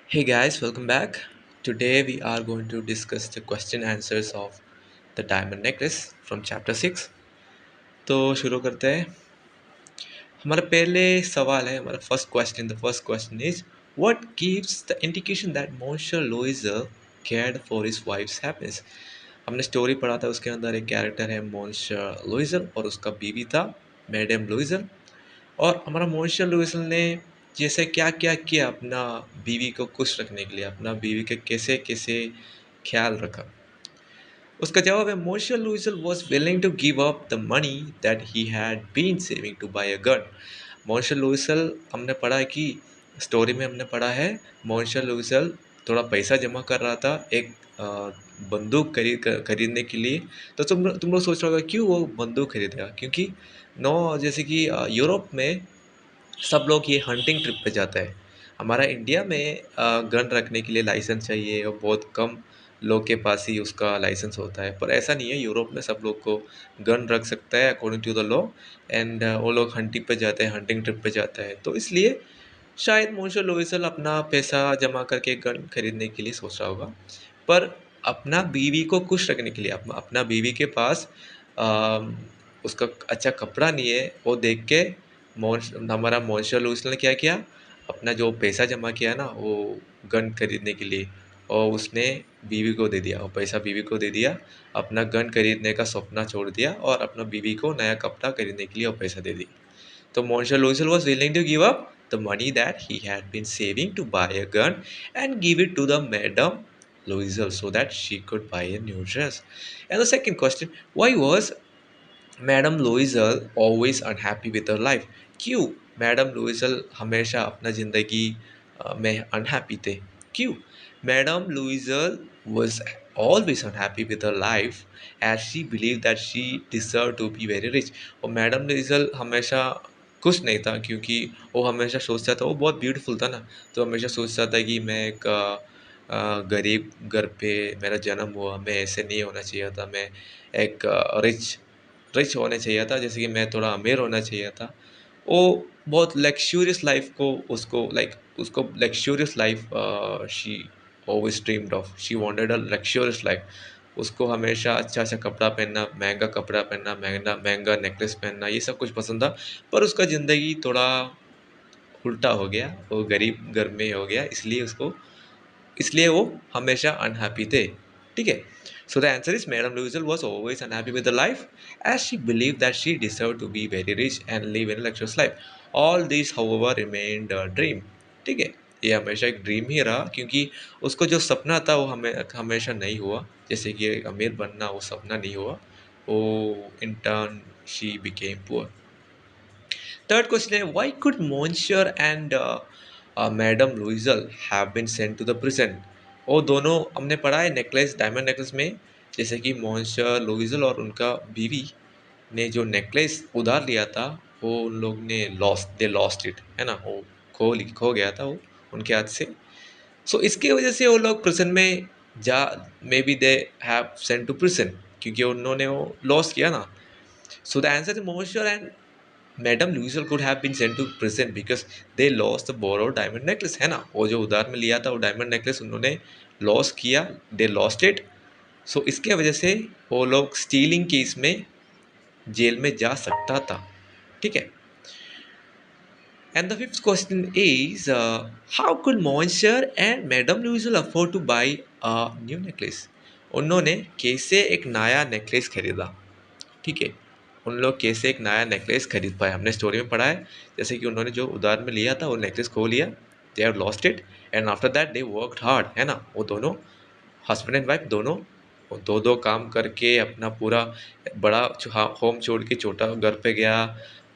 Hey guys, welcome back. Today we are going to discuss the question answers of the diamond necklace from chapter 6. तो शुरू करते हैं. हमारा पहले सवाल है. हमारा first question, the first question is what gives the indication that Monsieur Loisel cared for his wife's happiness. हमने स्टोरी पढ़ा था, उसके अंदर एक कैरेक्टर है मॉन्स्टर लुइजर और उसका बीवी था मैडम लुइजर. और हमारा मॉन्स्टर लुइजर ने जैसे क्या क्या किया अपना बीवी को खुश रखने के लिए, अपना बीवी के कैसे कैसे ख्याल रखा. उसका जवाब है Monsieur Loisel was willing to give up the money that he had been saving to buy a gun. Monsieur Loisel, हमने पढ़ा है कि स्टोरी में हमने पढ़ा है मॉन्स्टर लुइजर थोड़ा पैसा जमा कर रहा था एक बंदूक खरीदने के लिए. तो तुम लोग सोच रहे होगा क्यों वो बंदूक खरीदेगा. क्योंकि नो जैसे कि यूरोप में सब लोग ये हंटिंग ट्रिप पे जाता है. हमारा इंडिया में गन रखने के लिए लाइसेंस चाहिए और बहुत कम लोग के पास ही उसका लाइसेंस होता है. पर ऐसा नहीं है, यूरोप में सब लोग को गन रख सकता है according to the law. And वो लोग हंटिंग पे जाते हैं, हंटिंग ट्रिप पे जाता है. तो इसलिए शायद मोशो लोइसल अपना पैसा जमा करके गन खरीदने के लिए सोच रहा होगा. पर अपना बीवी को खुश रखने के लिए, अपना बीवी के पास अम, उसका अच्छा कपड़ा नहीं है वो देख के हमारा मॉन्स्टर लुइस ने क्या किया, अपना जो पैसा जमा किया ना वो गन खरीदने के लिए, और उसने बीवी को दे दिया, और पैसा बीवी को दे दिया. अपना गन खरीदने का सपना छोड़ दिया और अपना बीवी को नया कपड़ा खरीदने के लिए और पैसा दे दिया. तो monster लुइसल was willing to give up the money that he had been saving to buy a gun and give it to the Madame Louisel so that she could buy a new dress. And the second question, why was madam Loisel always unhappy with her life. क्यों madam Loisel हमेशा अपना ज़िंदगी में unhappy थे. क्यों madam Loisel was always unhappy with her life as she believed that she deserved to be very rich. और madam Loisel हमेशा खुश नहीं था क्योंकि वो हमेशा सोचता था, वो बहुत ब्यूटीफुल था ना, तो हमेशा सोचता था कि मैं एक गरीब घर पे मेरा जन्म हुआ, मैं ऐसे नहीं होना चाहिए था, मैं एक रिच रिच होने चाहिए था, जैसे कि मैं थोड़ा अमीर होना चाहिए था. वो बहुत लग्जूरियस लाइफ को उसको luxurious life she always dreamed of. She wanted a luxurious life. उसको हमेशा अच्छा अच्छा कपड़ा पहनना, महंगा कपड़ा पहनना, महंगा महंगा नेकलेस पहनना, ये सब कुछ पसंद था. पर उसका ज़िंदगी थोड़ा उल्टा हो गया, वो गरीब घर में हो गया, इसलिए वो हमेशा अनहैप्पी थे. ठीक है. So the answer is madam Loisel was always unhappy with the life as she believe that she deserve to be very rich and live in luxurious life. All this however remained a dream. ठीक है. ये हमेशा एक dream ही रहा क्योंकि उसको जो सपना था वो हमेशा नहीं हुआ. जैसे कि एक अमीर बनना वो सपना नहीं हुआ, वो in turn she became poor. Third question is why could Monsieur and madam Loisel have been sent to the prison. वो दोनों हमने पढ़ा है नेकलेस, डायमंड नेकलेस में, जैसे कि मॉन्स्टर लुइजल और उनका बीवी ने जो नेकलेस उधार लिया था वो उन लोग ने लॉस्ट इट, है ना, वो खो गया था वो उनके हाथ से. सो इसकी वजह से वो लोग प्रिजन में जा, may be they have sent to prison क्योंकि उन्होंने वो लॉस किया ना. So the answer is Monsieur and madam Loisel could have been sent to prison because they lost the borrowed diamond necklace. है ना, वो जो उधार में लिया था वो डायमंड नेकलेस उन्होंने लॉस किया, दे लॉस्ट इट. सो इसके वजह से वो लोग स्टीलिंग केस में जेल में जा सकता था. ठीक है. And the fifth question is how could Monsieur and madam Loisel afford to buy a new necklace. उन्होंने कैसे एक नया नेकलेस खरीदा. ठीक है. उन लोग कैसे एक नया नेकलेस खरीद पाए, हमने स्टोरी में पढ़ा है. जैसे कि उन्होंने जो उधार में लिया था वो नेकलेस खो लिया, they have lost it, and after that they worked hard, है ना. वो दोनों हस्बैंड एंड वाइफ दोनों दो दो काम करके अपना पूरा बड़ा होम छोड़ के छोटा घर पे गया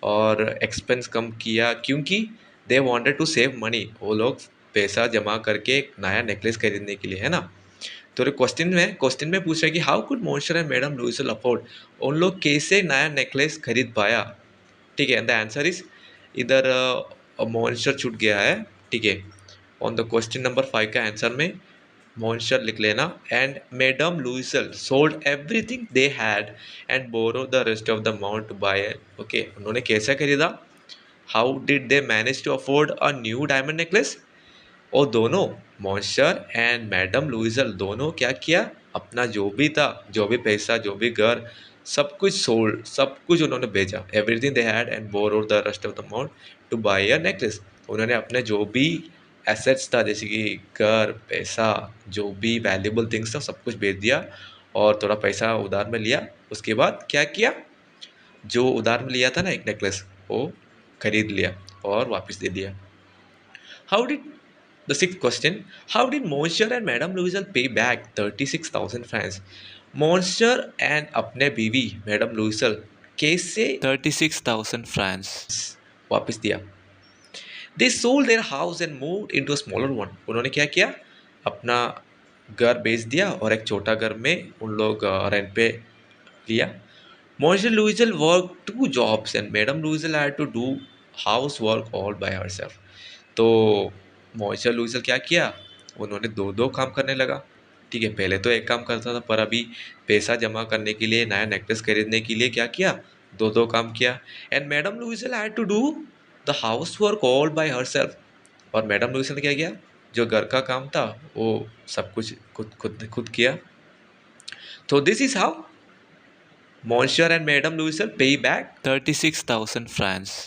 और एक्सपेंस कम किया क्योंकि they wanted to save money. वो लोग पैसा जमा करके एक नया नेकलेस खरीदने के लिए, है ना. तो क्वेश्चन में पूछ रहा है कि how could Monsieur and madam Loisel afford, उन लोग कैसे नया नेकलेस खरीद पाया. ठीक है. द आंसर इज इधर मॉन्स्टर छूट गया है. ठीक है. ऑन द क्वेश्चन नंबर 5 का आंसर में मॉन्स्टर लिख लेना. And madam Loisel sold everything they had and borrow the rest of the amount to buy. Okay. उन्होंने कैसे खरीदा, how did they manage to afford a new diamond necklace. और दोनों monster and madam लुइजल दोनों क्या किया, अपना जो भी था, जो भी पैसा, जो भी घर, सब कुछ सोल्ड, सब कुछ उन्होंने बेचा, everything they had and borrowed the rest of the amount to buy a necklace. उन्होंने अपने जो भी एसेट्स था, जैसे कि घर, पैसा, जो भी वैल्यूबल थिंग्स था, सब कुछ बेच दिया और थोड़ा पैसा उधार में लिया। उसके बाद क्या किया, जो उधार में लिया था ना एक नेकलेस, वो खरीद लिया और वापस दे दिया। How did The sixth question: how did Monsieur and Madame Louisel pay back 36,000 francs? Monsieur and अपने बीवी मैडम लुइसल कैसे 36,000 फ्रांस वापस दिया? They sold their house and moved into a smaller one. उन्होंने क्या किया, अपना घर बेच दिया और एक छोटा घर में उन लोग रेंट पे लिया। Monsieur Louisel worked 2 jobs and Madame Louisel had to do housework all by herself. तो मॉइस्चर लुइसल क्या किया, उन्होंने दो दो काम करने लगा। ठीक है, पहले तो एक काम करता था, पर अभी पैसा जमा करने के लिए, नया नेकलेस खरीदने के लिए क्या किया, दो दो काम किया। And madam Loisel had to do the house work all by herself. और मैडम लुइसल ने क्या किया, जो घर का काम था वो सब कुछ खुद खुद खुद किया। तो this is how Monsieur and madam Loisel pay back 36,000 France.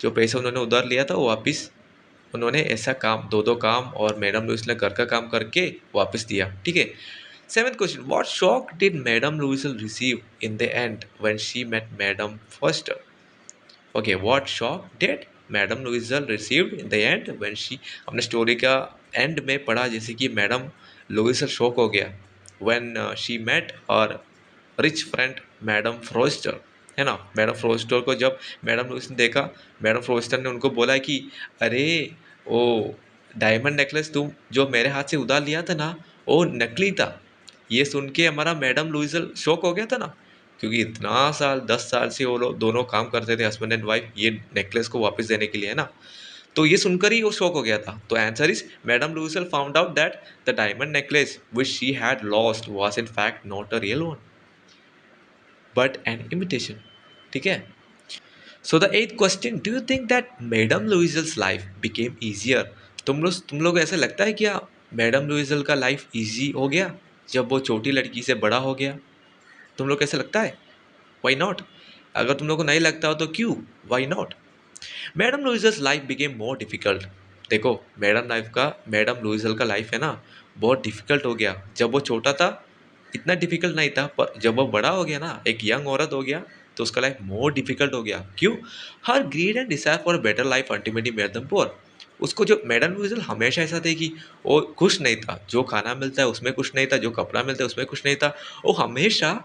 जो पैसा उन्होंने उधार लिया था वो वापस उन्होंने ऐसा काम, दो दो काम, और मैडम लुइस ने घर का काम करके वापस दिया। ठीक है। Seventh question: what shock did madam Loisel receive in the end when she met madam Forestier? Okay, what shock did madam Loisel received in the end when she, अपने स्टोरी का एंड में पढ़ा जैसे कि मैडम लुइसल शॉक हो गया when she met और rich friend madam Forestier, है ना। मैडम फ्रोस्टर को जब मैडम लुइस ने देखा, मैडम फ्रोस्टर ने उनको बोला कि अरे वो डायमंड नेकलेस तुम जो मेरे हाथ से उधार लिया था ना, वो नकली था। ये सुन के हमारा मैडम लुइसल शौक हो गया था ना, क्योंकि इतना साल, 10 साल से वो लोग दोनों काम करते थे, हस्बैंड एंड वाइफ, ये नेकलेस को वापस देने के लिए, है ना। तो ये सुनकर ही वो शौक हो गया था। तो answer is madam Loisel found out that the diamond necklace which she had lost was in fact not a real one but an imitation. ठीक है। So the eighth question: do you think that madam Loisel's life became easier? तुम लोग ऐसा लगता है क्या madam Loisel का life easy हो गया जब वो छोटी लड़की से बड़ा हो गया? तुम लोग कैसे लगता है? Why not? अगर तुम लोग को नहीं लगता हो तो क्यों, why not? Madam Loisel's life became more difficult. देखो, मैडम लुइजल का लाइफ है ना, बहुत डिफिकल्ट हो गया। जब वो छोटा था इतना डिफिकल्ट नहीं था, पर जब वो बड़ा हो गया ना, एक यंग औरत हो गया, तो उसका लाइफ मोर डिफिकल्ट हो गया। क्यों? Her greed and desire for better life ultimately made them poor. उसको जो मैडम लुइजल हमेशा ऐसा थे कि वो खुश नहीं था, जो खाना मिलता है उसमें खुश नहीं था, जो कपड़ा मिलता है उसमें खुश नहीं था। वो हमेशा,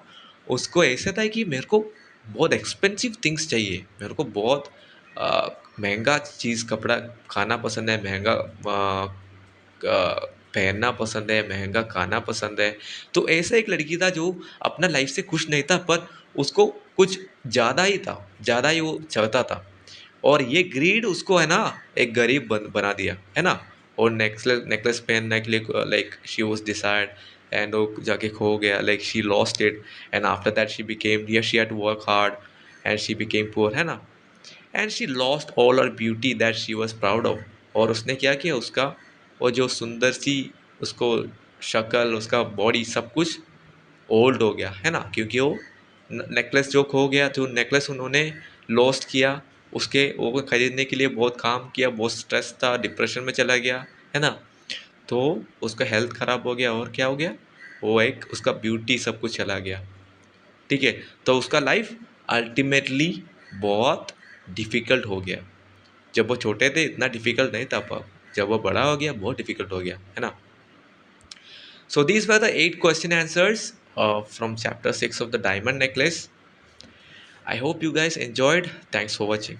उसको ऐसा था कि मेरे को बहुत एक्सपेंसिव थिंग्स चाहिए, मेरे को बहुत महंगा चीज़, कपड़ा, खाना पसंद है, महंगा पहनना पसंद है, महंगा खाना पसंद है। तो ऐसा एक लड़की था जो अपना लाइफ से खुश नहीं था, पर उसको कुछ ज़्यादा ही था, ज़्यादा ही वो चाहता था। और ये ग्रीड उसको, है ना, एक गरीब बना दिया, है ना। और नेकलेस नेकलेस पहनने के लिए, like she was decide, and वो जाके खो गया, like she lost it, and after that she became, here she had to work hard and she became poor, है ना। And she lost all her beauty that she was proud of. और उसने क्या किया, उसका वो जो सुंदर सी, उसको शक्ल, उसका बॉडी, सब कुछ ओल्ड हो गया, है ना, क्योंकि वो नेकलेस जो खो गया, तो नेकलेस उन्होंने लॉस्ट किया। उसके वो खरीदने के लिए बहुत काम किया, बहुत स्ट्रेस था, डिप्रेशन में चला गया, है ना। तो उसका हेल्थ ख़राब हो गया, और क्या हो गया, वो एक उसका ब्यूटी सब कुछ चला गया। ठीक है। तो उसका लाइफ अल्टीमेटली बहुत डिफ़िकल्ट हो गया। जब वो छोटे थे इतना डिफ़िकल्ट नहीं था, पर जब वो बड़ा हो गया बहुत डिफ़िकल्ट हो गया, है ना। So these were the 8 question answers from chapter 6 of the diamond necklace. I hope you guys enjoyed. Thanks for watching.